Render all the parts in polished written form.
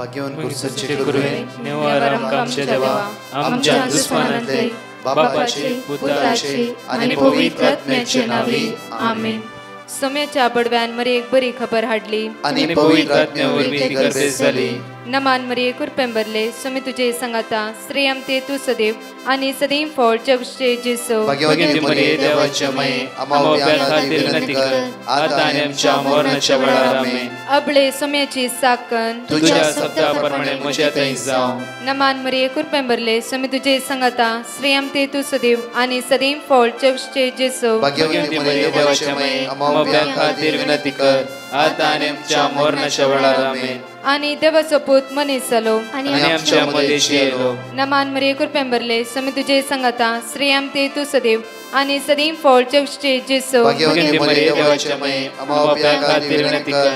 भाग्यवान कुर्साचे गुरुवे निवार आमच्या देवा आमच्या दुश्मनांतले बापाचे पुत्राचे आणि पवित्र आत्म्याचे नावे आमेन. सोम्याच्या बडव्यान मरे एक बरी खबर हाडली आणि पवित्र आत्म्यावर मी गर्भेस झाली. नमान मरिये कुरपेंबरले सोमे तुझे संगाता श्रेयम ते तू सदैव आणि सदैव फळ जगचे जेसो. भाग्यवती मरिये देवाच्या माये आम्हा खातीर विनंती कर आता आणि आमच्या मरणाच्या वेळार आमेन. अबळे सोम्याची साकन तुझ्या शब्दाप्रमाणे म्हज्या थंय जावं. नमान मरिये कुरपेंबरले सोमे तुझे संगाता श्रेयम ते तू सदैव आणि सदैव फळ जगचे जेसो. भाग्यवती मरिये देवाच्या माये आम्हा खातीर विनंती कर आता आणि आमच्या मरणाच्या वेळार आमेन. आणि देवाचो पूत मनीस जालो आणि आमच्या मदेशी येलो. नमान मरिये कुरपेंबरले सोमे तुझे संगाता श्रेयम ते तू सदैव आणि सदैव फळ जगचे जेसो. भाग्यवती मरिये देवाच्या माये आम्हा खातीर विनंती कर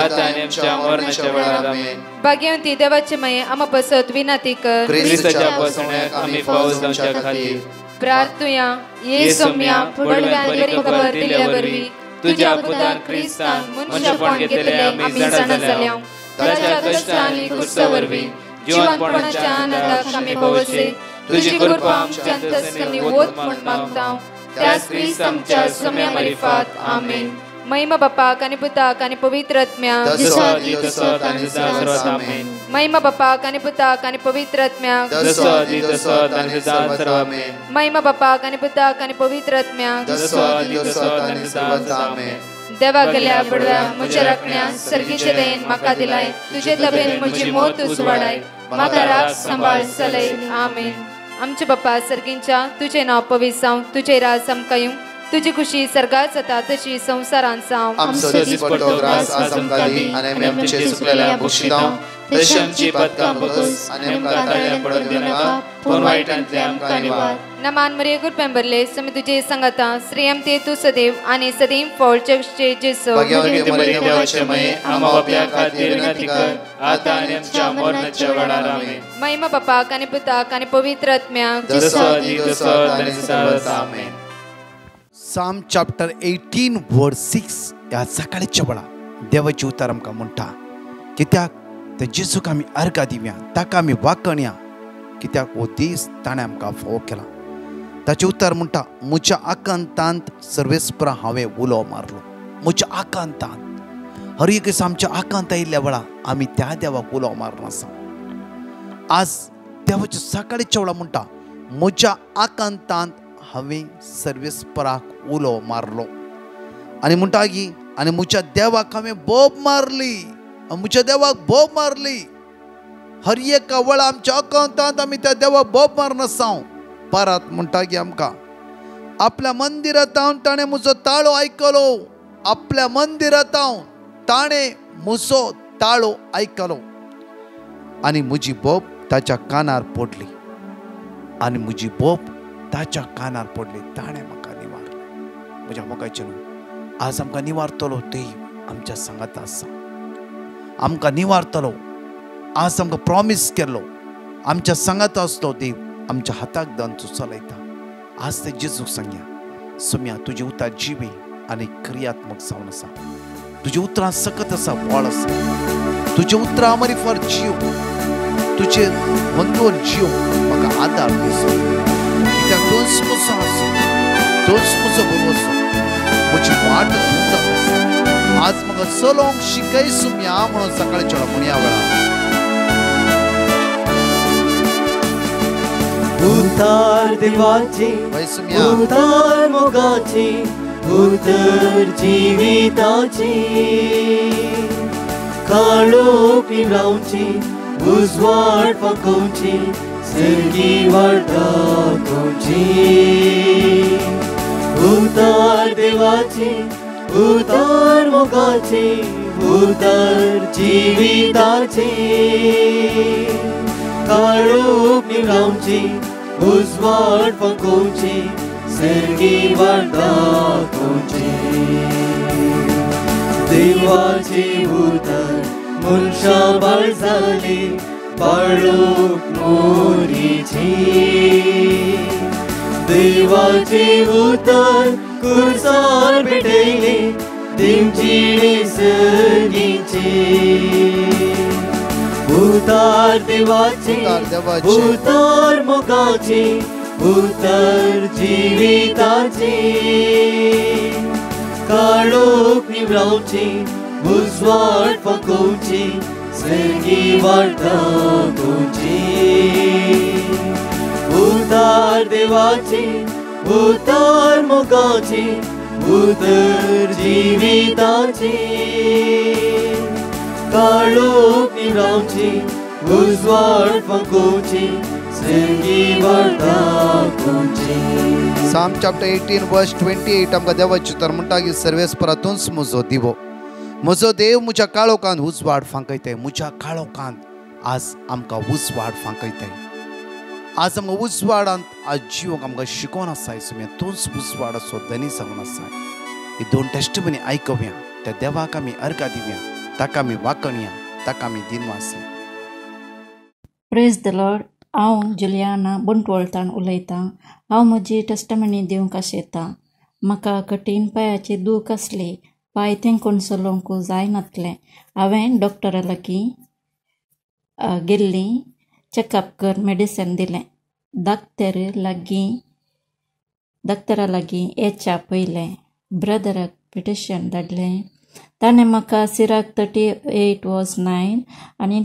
आता आणि आमच्या मरणाच्या वेळार आमेन. भाग्यवती देवाचे माये आम्हा पसत विनंती कर ख्रिस्ताच्या पासण्याक आम्ही पावस जावच्या खातीर प्रार्थुया. ये सोम्या बडव्यान बरी खबर दिल्या वरवी तुझ्या पुतान ख्रिस्तान मनुष्यपण घेतले आम्ही जाणा जाल्या. ताच्या कष्टांनी कुर्सावरवी जीवनपणाच्या आनंदाक आम्ही पावसे. तुझी कृपा आमच्या अंतस्करणी वोत म्हण मागता त्याच ख्रिस्त आमच्या सोम्या मार्फत आमेन. महिमा बापाक आणि पुताक आणि पवित्र आत्म्याक महिमा बापाक आणि पुताक आणि पवित्र आत्म्याक महिमा बापाक आणि पुताक आणि पवित्र आत्म्याक देवा गेल्या बडव्या म्हज्या राखण्या सर्गीचे देन म्हाका दिलाय. तुझे तबेन म्हजी मोत उजवाडाय म्हाका राख सांबाळ चलय आमेन. आमचे बापा सर्गींच्या तुझे नाव पवित्र जावं. तुझे राज आमकां येवं. तुझी खुशी सर्गात जाता तशी संसारांत जावं. आमचो दिसपट्टो ग्रास आज आमकां दी आनी आमी आमचे सुकलेल्या बक्षितां तशी आमची पातकां बकस आनी आमकां ताळ्या पडत दिनाका पूण वायटांतले आमकां निवार. नमान मरिये कुरपेंबरले सोमे तुझे संगाता श्रेयम ते तू सदैव आणि सदैव फळ जगचे जेसो. भाग्यवती मरिये देवाचे माये आम्हा बापया खातीर विनंती कर आता आनी आमच्या मरणाच्या वेळार आमेन. महिमा बापाक आणि पुताक आणि पवित्र आत्म्याक आमेन. Psalm chapter 18 verse 6 या सकाळच्या वेळा देवाची उतार आमकां म्हणटा कित्याक ते जेजूक आमी अर्घा दिवया ताका आमी वाकणया कित्याक हो दीस ताणें आमकां फोव केला. ताचें उतार म्हणटा म्हज्या आकांतांत सर्वेस्परा हांवें उलो मारलो. म्हज्या आकांतांत हर एक दीस आमच्या आकांत आयिल्ल्या वेळा आमी त्या देवाक उलो मारनासा. आज देवाच्या सकाळच्या वेळा म्हणटा म्हज्या आकांतांत हांवें सर्वेस्पराक उलो मारलो आनी म्हणटा की आनी म्हज्या देवाक हांवें बोब मारली. म्हज्या देवाक बोब मारली. हर एका वेळा आमच्या अकांतांत आमी त्या देवाक बोब मारनासा. परत म्हणटा की आमकां आपल्या मंदिरांत हांव ताणें म्हजो ताळो आयकलो. आपल्या मंदिरांत हांव ताणें म्हजो ताळो आयकलो आनी म्हजी बोब ताच्या कानार पडली आनी म्हजी बोब ताच्या कानार पडली. ताणें म्हाका निवारलें. म्हज्या मोगाचें न्हू आज आमकां निवारतलो देव आमच्या सांगात आसा. आमकां निवारतलो आज आमकां प्रॉमीस केल्लो आमच्या सांगात आसलो देव आमच्या हाताक दान चलयता. आज ते जेजूक सांगया सोम्या तुजे उतार जिवे आनी क्रियात्मक जावन आसा. तुजे उतरां सकत आसा व्हड आसा. तुजे उतरां मरी फॉर जीव तुजे बंदोन जीव म्हाका आदार दिसो. कित्याक दोन मुसो आसो दोन मुसो बरो आसो म्हजी वाट तुमकां आज म्हाका चलोवंक शिकय सोम्या म्हणून सकाळच्या वेळा म्हणया वेळा उतार देवाची उतार मोगाची उतर जिविताची काळोख रावची उजवाड पकोवची सर्गी वाटाकोवची. उतार देवाची उतार मोगाची उतर जिविताची काळोख रावची उजवाड पकोवची सर्गी वाटाकोवची. देवाची उतर मनशा बाळ जाली बाळूक मोरीची. देवाची उतर कुर्सार भेटयली दिमची सर्गीची. उतार देवाचे उतार देवाचे उतार मोगाचे उतार जिविताचे काळोख निवरावचे उजवाड फकोवचे सर्गी वार्ता तुझी उतार देवाचे उतार मोगाचे उतार जिविताचे काळोख निवरावचे उजवाड फकोवचे सर्गी वार्ता तुझी. Psalm chapter 18 verse 28 आमकां देवाचे उतर म्हणटा की सर्वेस्परातूंच म्हजो दिवो, म्हजो देव म्हज्या काळोखांत उजवाड फांकयताय. म्हज्या काळोखांत आज आमकां उजवाड फांकयताय. आज आमकां उजवाडांत आज जिवंक आमकां शिकोवन आसा. इसुम्या तूंच उजवाडाचो धनी जावन आसा. ही दोन टेस्टमनी आयकव्या, त्या देवाक आमी अर्घा दिवया, ताका आमी वाकणया, ताका आमी दिनवास. Praise the lord. हांव जुलियाना बुंटवळतान उलयतां. हांव म्हजी टेस्टमनी दिवंक आशेतां. म्हाका कठीण पांयाचें दूख आसलें. पांय तेंकून चलोवंक जायनासलें. हांवें डॉक्टरा लागीं गेल्लीं. चॅकअप कर, मेडिसीन दिलें. दाक्तरा लागीं येच्या पयलें ब्रदराक पिटिशन धाडलें. ताणें म्हाका सिराक 38 वर्स 9 आनी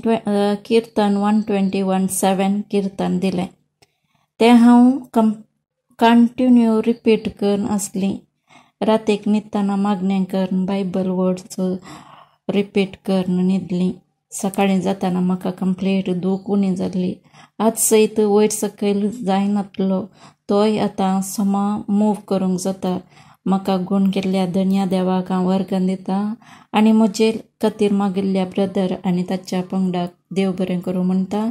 किर्तन 121:7 किर्तन दिलें. तें हांव कंटिन्यू रिपीट करन आसलीं. रातीक न्हिदतना मागणें करन बायबल वर्ड्स रिपीट करन न्हिदलीं. सकाळीं जाताना म्हाका कंप्लीट दूख उणी जाल्ली. आज सयत वयर सकयल जायनासलो. तोय आतां सोमा मूव करूंक जाता. म्हाका गूण केल्ल्या धन्या देवाक हांव अर्घ दितां आनी म्हजे खातीर मागिल्ल्या ब्रदर आनी ताच्या पंगडाक देव बरें करूं म्हणटा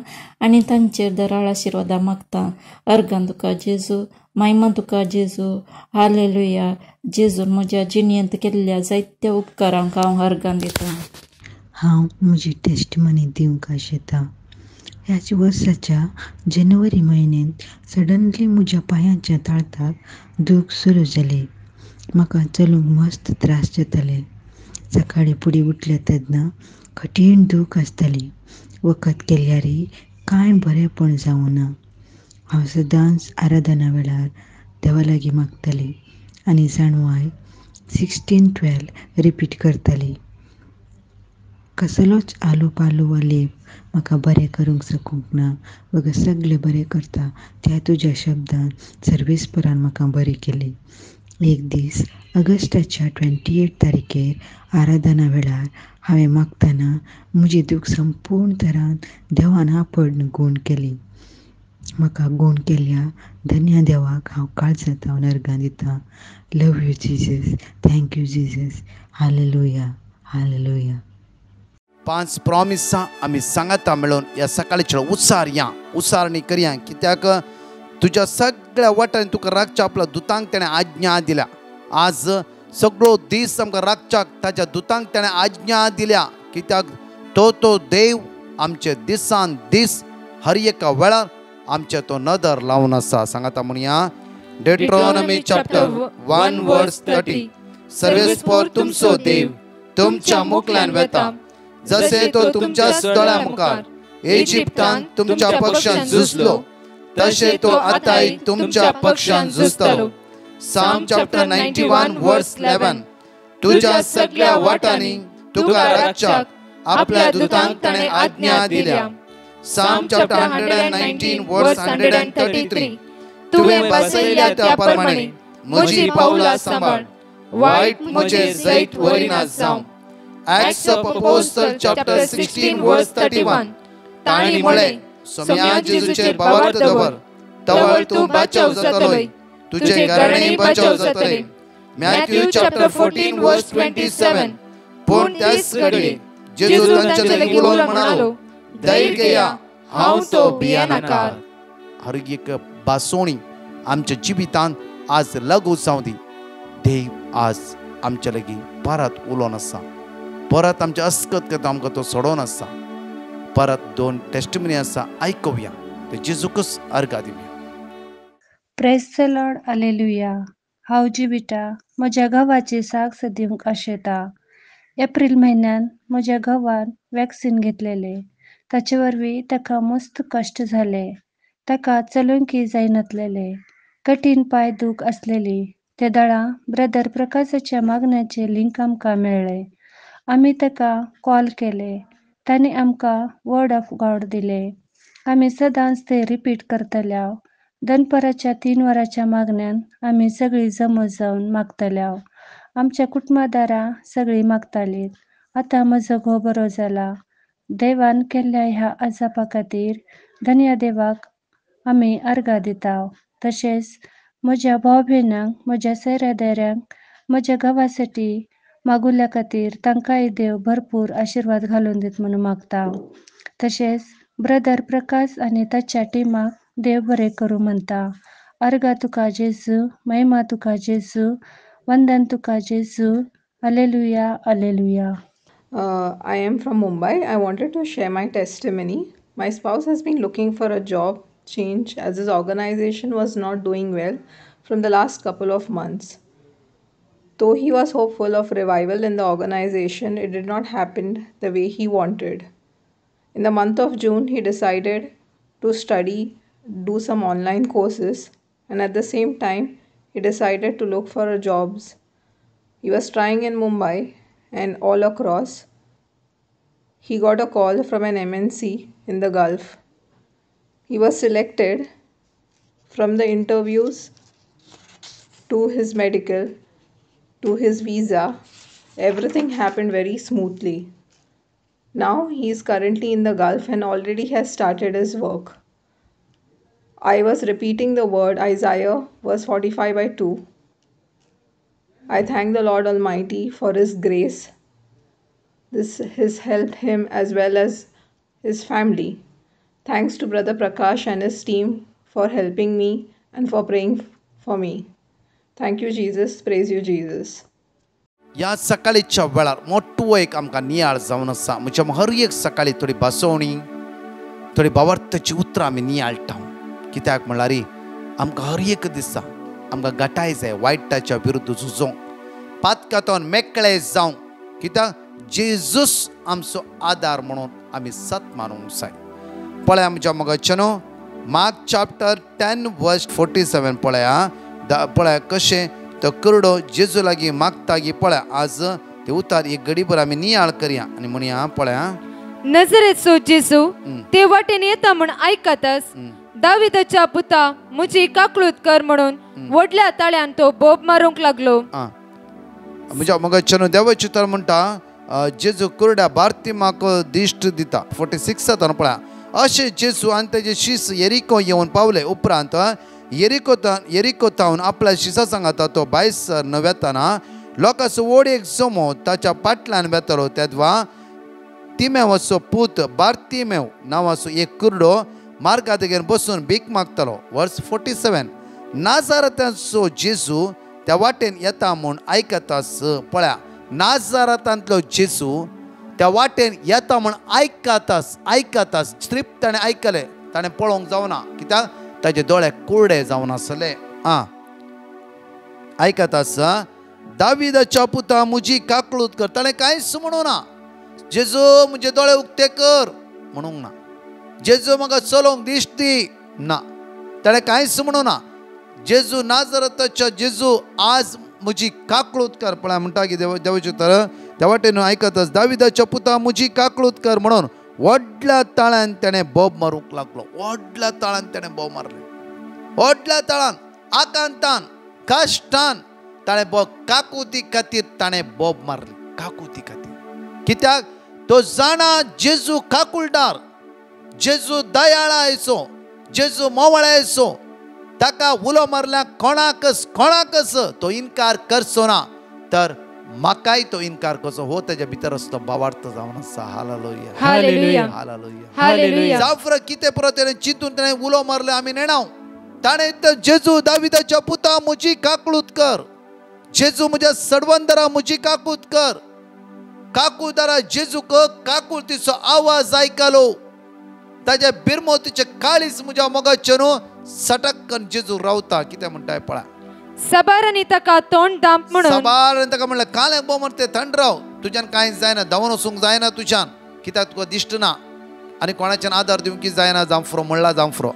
आनी तांचेर दराळ आशिर्वादा मागतां. अर्गान तुका जेजू, महिमा तुका जेजू. हालेलुया. जेजून म्हज्या जिणेंत केल्ल्या जायत्या उपकारांक हांव अर्गान दितां. हांव म्हजी टेस्टमनी दिवंक आशेतां. ह्याच वर्साच्या जानेवारी म्हयन्यांत सडनली म्हज्या पांयाच्या तळटाक दूख सुरू जाली. म्हाका चलूंक मस्त त्रास जाताले. सकाळीं फुडें उठले तेन्ना कठीण दूख आसताली. वखद केल्यारय कांय बरेंपण जावना. हांव सदांच आराधना वेळार देवा लागीं मागताली आनी जाणवाय 16:12 रिपीट करताली. कसलोच आलू पालू वा लेप म्हाका बरें करूंक शकूंक ना. बघ सगळें बरें करता त्या तुज्या शब्दान सर्वेस्परान म्हाका बरें केली. एक दीस ऑगस्टाच्या 28 तारखेर आराधना वेळार हांवें मागतना म्हजी दूख संपूर्ण तरान देवान आपण गूण केली. म्हाका गूण केल्ल्या धन्य देवाक हांव काळजांत अर्गां दितां. Love you Jesus. Thank you Jesus. हालेलुया. हालेलुया. 5 प्रॉमिसां आमी सांगाता मेळून ह्या सकाळच्या उसारणी करया. कित्याक तुज्या सगळ्या वाटांनी तुका राखच्या आपल्या दुतांक ताणें आज्ञा दिल्या. आज सगळो दीस आमकां राखच्याक ताच्या दुतांक ताणें आज्ञा दिल्या. कित्याक तो देव आमचे दिसान दीस हर एका वेळार आमचे तो नदर लावन आसा. सांगाता म्हणया डेट्रॉनॉमी चॅप्टर 1 वर्स 30. सर्वेस्पर तुमचो देव तुमच्या मुखल्यान वेता, जसे तो तुमच्या दोळ्या मुखार इजिप्तान तुमच्या पक्षान झुजलो, तसे तो आतांय तुमच्या पक्षान झुजतलो. साम चॅप्टर 91 वर्स 11. तुझ्या सगळ्या वाटांनी तुका राखच्याक आपल्या दुतांक ताणें आज्ञा दिल्या. साम चॅप्टर 119 वर्स 133. तुवें बसयल्या त्या प्रमाणे म्हजी पावलां सांबाळ, वायट म्हजे जैत वरिनात जावं. Acts of Apostles chapter 16 verse 31. ताणी म्हळें, सोम्या जेजूचेर बावार्थ दवर, तवळ तूं बाचाव जातलोय, तुजे घराणेय बाचाव जातले. मॅथ्यू चॅप्टर 14 वर्स 27. पूण त्याच घडये जेजू तांचे लागीं उलोवन म्हणालो, धैर्य घेया, हांव तो भियेनाकार. हर एक बासोणी आमच्या जिवितांत आज लागू जावं दी. देव आज आमच्या लागीं परत उलोवन आसा. परत आमच्या अस्कत करता आमकां तो सोडोवन आसा. परत 2 टेस्टमनी आसा, आयकूया. ते जेजूकच अर्घा दिवया. Praise the Lord. हालेलुया. हांव जिविता म्हज्या घोवाची साक्ष दिवंक आशेतां. एप्रील म्हयन्यान म्हज्या घोवान वॅक्सीन घेतलेले. ताचे वरवीं ताका मस्त कश्ट जाले. ताका चलूंकी जायनासलेले, कठीण पांय दूख आसलेली. ते दळा ब्रदर प्रकाशाच्या मागण्याचे लिंक आमकां मेळ्ळे. आमी ताका कॉल केले. तांणी आमकां वर्ड ऑफ गॉड दिले. आमी सदांच ते रिपीट करतल्या. दनपराच्या 3 वरांच्या मागण्यान आमी सगळीं जमा जावन मागतल्या. आमच्या कुटुंबादारां सगळीं मागतालीं. आतां म्हजो घोव बरो जाला. देवान केल्ल्या ह्या आजापा खातीर धन्य देवाक आमी अर्घां दिता. तशेंच म्हज्या भाव भयणांक, म्हज्या सैरादाऱ्यांक, म्हज्या घोवासाठी मागुल्ल्या खातीर तांकांय देव भरपूर आशिर्वाद घालून दीत म्हणून मागता. तशेंच ब्रदर प्रकाश आनी ताच्या टिमाक देव बरें करूं म्हणटा. अर्घा तुका जेजू, महिमा तुका जेजू, वंदन तुका जेजू. Hallelujah, hallelujah. I am from Mumbai. I wanted to share my testimony. My spouse has been looking for a job change as his organization was not doing well from the last couple of months. Though he was hopeful of revival in the organization, it did not happen the way he wanted. In the month of June, he decided to study, do some online courses, and at the same time, he decided to look for jobs. He was trying in Mumbai and all across. He got a call from an MNC in the Gulf. He was selected. From the interviews to his medical to his visa, everything happened very smoothly. Now he is currently in the Gulf and already has started his work. I was repeating the word Isaiah verse 45:2. I thank the Lord Almighty for His grace. This has helped him as well as his family. Thanks to Brother Prakash and his team for helping me and for praying for me. Thank you, Jesus. Praise you, Jesus. ह्या सकाळीच्या वेळार मोठो एक आमकां नियाळ जावन आसा. म्हज्या हर एक सकाळी थोडी बसवणी, थोडी भावार्थाची उतरां आमी नियाळटा. कित्याक म्हणल्यार आमकां हर एक दिसा आमकां गटाय जाय वायटाच्या विरुद्ध झुजोंक, पातकातोन मेकळे जावंक. कित्याक जेजूस आमचो आदार म्हणून आमी सत मानूंक जाय. पळया आमच्या मोगाचेनो मार्क चॅप्टर 10 वर्स 47 पळया कशें तो करडो जेजू लागीं मागता गी. पळया आज ते उतार एक घडीभर आमी नियाळ करया आनी म्हणया. पळया नजरेचो जेजू ते वाटेन येता म्हण आयकतास. दाविदाच्या पुता म्हजी काकळूत कर म्हणून व्हडल्या ताळ्यान तो बोब मारूंक लागलो. म्हज्या मोगाचेनो देवाची तर म्हणटा जेजू कुरड्या भारती म्हाका दिश्ट दिता. 46 पळया अशें जेजू आनी तेजे शीस येरिको येवन पावले. उपरांत येरिकोतावन आपल्या शिसा सांगाता तो भायर सरन वेताना लोकांचो ओड एक जमो ताच्या फाटल्यान वेतालो. तेदवा तिमेवाचो पूत बार्तिमेव नांवाचो एक कुरडो मार्गादेगेर बसून भीक मागतालो. वर्स 47 नाजाराताचो जेजू त्या वाटेन येता म्हूण आयकतास. पळया नाजारातांतलो जेजू त्या वाटेन येता म्हूण आयकतास. स्ट्रीप ताणें आयकले, ताणें पळोवंक जावना. कित्याक ताजे दोळे कुरडे जावन आसले. आयकतास. दाविदाच्या पुता म्हजी काकळूत कर. ताणें कांयच म्हणूं ना. जेजू म्हजे दोळे उक्ते कर म्हणूंक ना. जेजू म्हाका चलोवंक दिश्टी ना. ताणें कांयच म्हणूं ना. जेजू नाजाराताच्या जेजू आज म्हजी काकळूत कर. पळय म्हणटा की देवाचे तर त्या वाटेन आयकतास. दाविदाच्या पुता म्हजी काकळूत कर म्हणून व्हडल्या ताळ्यान ताणें बोब मारूंक लागलो. व्हडल्या ताळ्यान ताणें बोब मारले. व्हडल्या ताळ्यान आकांतान कश्टान ताणें बोब काकुती खातीर ताणें बोब मारले. काकुती खातीर. कित्याक तो जाणा जेजू काकुळदार, जेजू दयाळायचो, जेजू मोवळायचो. ताका उलो मारल्या कोणाकच तो इन्कार करचो ना. तर म्हाकाय तो इन्कार करचो हो ताच्या भितर असलो भावार्थ जावन आसा. Hallelujah, hallelujah, hallelujah, hallelujah. जाफर कितें पुरो तेणें चिंतून ताणें उलो मारले आमी नेणाव. ताणें जेजू दाविदाच्या पुता म्हजी काकळूत कर. जेजू म्हज्या सडवंदरा म्हजी काकूत कर. काकूदारा जेजूक काकूळ तिचो आवाज आयकलो. ताच्या बिरमोतीचे काळीज म्हज्या मोगाचेर सटकन जेजू रावता. कितें म्हणटाय पळय. सबारांनी ताका तोंड दांप म्हणून सबारान ताका म्हणलें काले बो मरते थंड राव. तुज्यान कांय जायना, धांवन वचूंक जायना तुज्यान. कित्याक तुका दिश्ट ना. आनी कोणाच्यान आदार दिवंक जायना जांफरो म्हणला जांफरो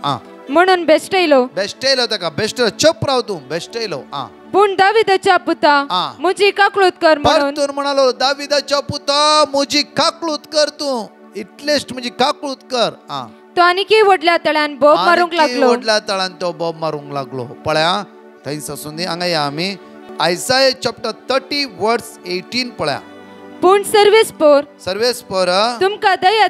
म्हणून बेश्टयलो ताका बेश्टयलो चप राव तूं बेश्टयलो पूण दाविदाच्या पुता म्हजी काकळूत कर म्हणून परतून म्हणालो दाविदाच्या पुता म्हजी काकळूत कर तूं इतलेस्ट म्हजी काकळूत कर तो आनीकय व्हडल्या तळ्यान बोब मारूंक लागलो व्हडल्या तळ्यान तो बोब मारूंक लागलो पळया थंय सासून हांगा या आमी आयसाया चॅप्टर 30 वर्स 18 पळया पूण सर्वेस्पोर तुमकां दया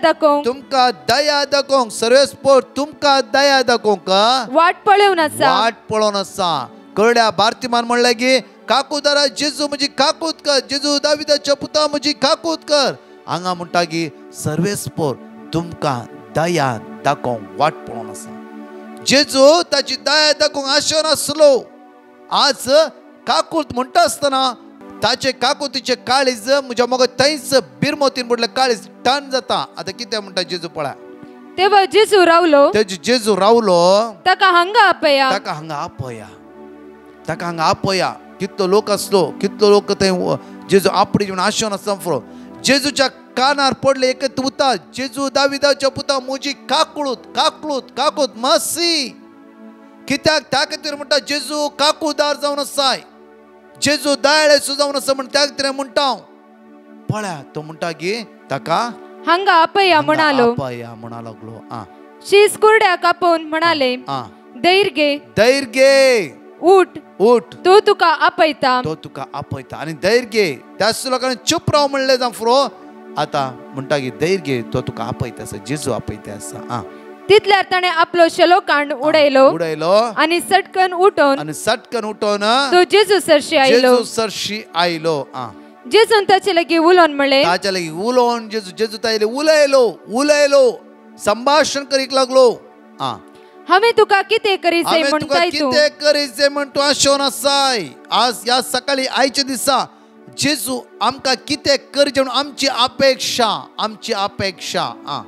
दाखोवंक सर्वेस्पोर तुमकां दया दाखोवंक वाट पळोवन आसा करड्या बार्तिमान म्हणलें की काकूदारा जेजू म्हजी काकूत कर जेजू दाविदाच्या पुता म्हजी काकूत कर हांगा म्हणटा की सर्वेस्पोर तुमकां दया दाखोवंक वाट पळोवन आसा जेजू ताची दया दाखोवंक आशो नासलो आज काकूत म्हणटा आसतना ताचे काकुतीचे काळीज म्हज्या मोग थंयच बिरमोतीन बुडले काळीज टर्न जाता आतां कितें म्हणटा जेजू पळय तेव्हा जेजू रावलो ताका हांगा आपया कितलो लोक आसलो कितलो लोक थंय जेजू आपडी म्हणून आशोन आसा फुरो जेजूच्या कानार पडले एकच उतर जेजू दाविदाच्या पुता म्हजी काकूत मसी कित्याक त्या खातीर म्हणटा जेजू काकूदार जावन आसाय जेजू दयाळे जावन आसा म्हण त्या खातीर म्हणटा पळया तो म्हणटा की ताका हांगा आपया म्हणालो लागलो शीस कुरड्या कापून म्हणाले धैर्य घे उठ तो तुका आपयता आनी धैर्य घे त्याच लोकांनी चुप राव म्हणले जावं फुरो आता म्हणटा की धैर्य घे तो तुका आपयता आसा जेजू आपयता आसा तितल्यार ताणें आपलो शेलो कांड उडयलो आनी सटकन उठोन तो जेजू सरशी आयलो जेजून ताचे लागीं उलोवन म्हणलें जेजू तायले उलयलो संभाषण करीक लागलो हांवें तुका कितें करीत म्हण तूं आशोन आसाय आज ह्या सकाळी आयच्या दिसा जेजू आमकां कितें करचें म्हणून आमची अपेक्षा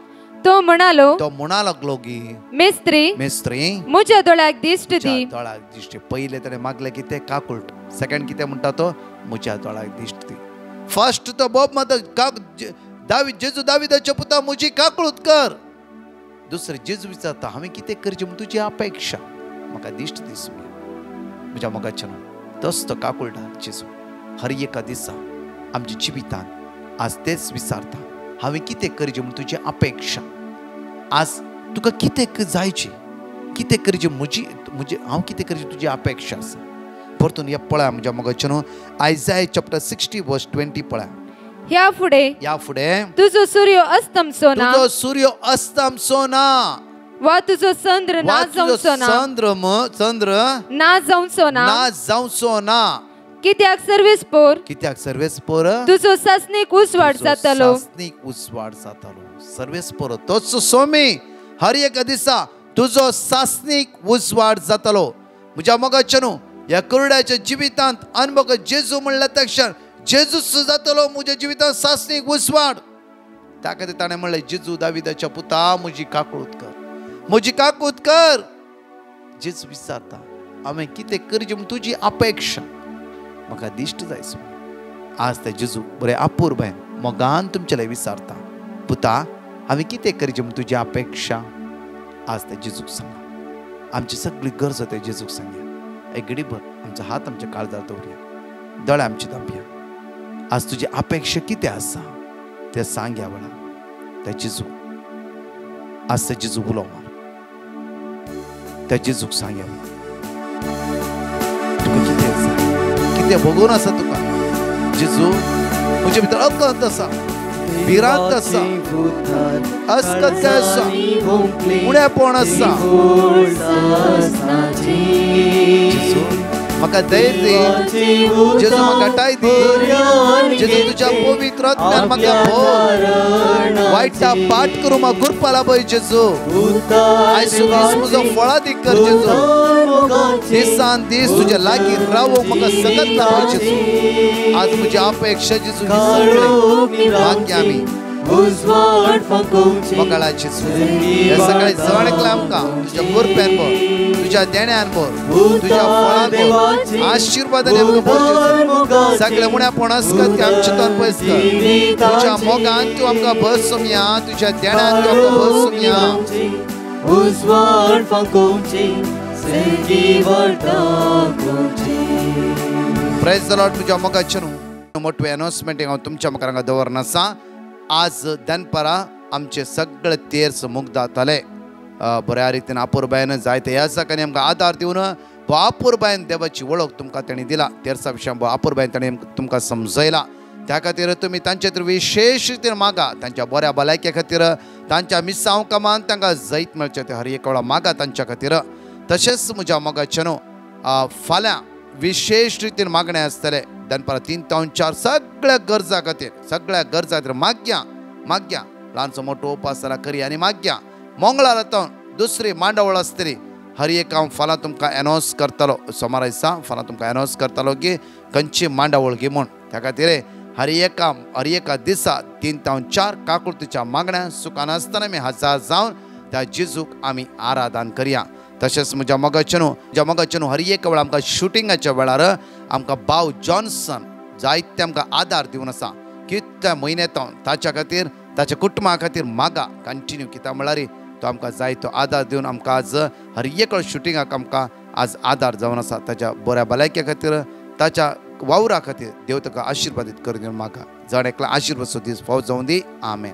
तो म्हणालो लागलो की मेस्त्री म्हज्या दोळ्याक दिश्ट दी पहिले ताणें मागले कितें काकुल्ट सेकंड कितें म्हणटा तो म्हज्या दोळ्याक दिश्ट दी फर्स्ट तो बोब जेजू दाविदाच्या पुता म्हजी काकळूत कर दुसरें जेजू विचारता हांवें कितें करचें म्हूण तुजी अपेक्षा म्हाका दिश्ट दी म्हज्या मोगाच्यान तस तो काकुल्टा जेजू हर एका दिसा आमच्या जिवितान आज तेच विचारता हांवें कितें करचें म्हूण तुजी अपेक्षा आज तुका कितें जायचें कितें करचें हांव कितें करचें तुजी अपेक्षा आसा परतून हे पळया म्हज्या मोगाच्यान आयसाया चॅप्टर 60 वर्स 20 पळया ह्या फुडें तुजो सूर्य अस्तमचो ना वा तुजो चंद्र ना जावचो ना कित्याक सर्वेस्पोर तुजो सासनीक उसवाड जातलो सर्वेस्पोर तोच सोमी हर एक दिसा तुजो सासनीक उसवाड जातलो म्हज्या मोगाच्यान ह्या कुरड्याच्या जिवितांत अनुभव जेजू म्हणल्या तक्षण जेजूच जातलो म्हज्या जिवितांत सासनीक उसवाड त्या खातीर ताणें म्हणलें जेजू दाविदाच्या पुता म्हजी काकूत कर जेजू विचारता हांवें कितें करचें म्हूण तुजी अपेक्षा म्हाका दिश्ट जाय आज ते जेजू बरें अपूर्वें मोगान तुमचें विचारता पुता हांवें कितें करचें म्हूण तुजी अपेक्षा आज ते जेजूक सांगा आमची सगळी गरज ते जेजूक सांगया एक घडीभर आमचो हात आमच्या काळजार दवरया दोळे आमची दांपया आज तुजी अपेक्षा कितें आसा तें सांगया वळा ते जेजू आज ते जेजू उलो मार त्या जेजूक सांगया तुका कितें आसा कितें भोगून आसा तुका जेजू म्हजे भितर अकंत आसा भिरांत आसा अस्कत आसा उणेपण आसा म्हाका धैर्य दी जेजू म्हाका टाय दी जेजू तुज्या पवित्र आत्म्यान म्हाका भर वायटा पाठ करूं म्हाका गुरपाला पळय जेजू आयज म्हजो फळादीक कर जेजू दिसान दीस तुज्या लागीं रावूंक म्हाका सगत लाभ जेजू आज म्हजी अपेक्षा जेजू मागया आमी मोकळा जेजू हे सगळे जवळकला आमकां तुज्या गुरप्यान भर तुज्या देण्यान भर तुज्या फळान भर आशीर्वादाने आमकां भर सगळे मुण्या पणस कर की आमचे तोंड पयस कर तुझ्या मोगान तूं आमकां भर सोमया तुझ्या देण्यान तूं आमकां भर सोमया उजवाड फांकोवची सेगी वर्ताकोवची प्रेज द लॉर्ड तुझ्या मोगाचे न्हू मोठे अनाउन्समेंट हांव तुमच्या मुखार हांगा दवरना आसा आज दनपारां आमचे सगळे तेर्स मुग्ध जातले बऱ्या रितीन आपुरबायन जायते ह्या दिसांनी आमकां आदार दिवन वो आपुरबायन देवाची वळख तुमकां तेणी दिला तेर्सा विशयां वो आपुरबायन ताणें तुमकां समजयला त्या खातीर तुमी तांचे खातीर विशेष रितीन मागा तांच्या बऱ्या भलायके खातीर तांच्या मिसांव कामांत तांकां जैत मेळचें ते हर एक वेळा मागा तांच्या खातीर तशेंच म्हज्या मोगाचे न्हू फाल्यां विशेष रितीन मागणें आसतलें दनपारां 3 ते 4 सगळ्या गरजा खातीर माग्या ल्हानसो मोठो उपास जाल्यार करी आनी माग्या मंगळार आतां दुसरी मांडावळ आसतली हर एक हांव फाल्यां तुमकां अनाउन्स करतलो सोमारा दिसा फाल्यां तुमकां अनाउन्स करतलो की खंयची मांडावळ घे म्हूण त्या खातीर हर एका दिसा 3 ते 4 काकुळतीच्या मागण्या सुखान आसतना आमी हजार जावन त्या जेजूक आमी आराधन करया तशेंच म्हज्या मोगाचे न्हू हर एक वेळा आमकां शुटिंगाच्या वेळार आमकां भाव जॉन्सन जायते आमकां आदार दिवन आसा कितल्या म्हयन्यां ताच्या खातीर ताच्या कुटुंबा खातीर मागा कंटिन्यू कित्याक म्हळ्यार तो आमकां जायतो आदार दिवन आमकां आज हर एक शुटिंगाक आमकां आज आदार जावन आसा ताच्या बऱ्या भलायके खातीर ताच्या वावरा खातीर देव ताका आशिर्वादीत करून मागा जण एकला आशिर्वाद दीस फावत जावं दी आमेन.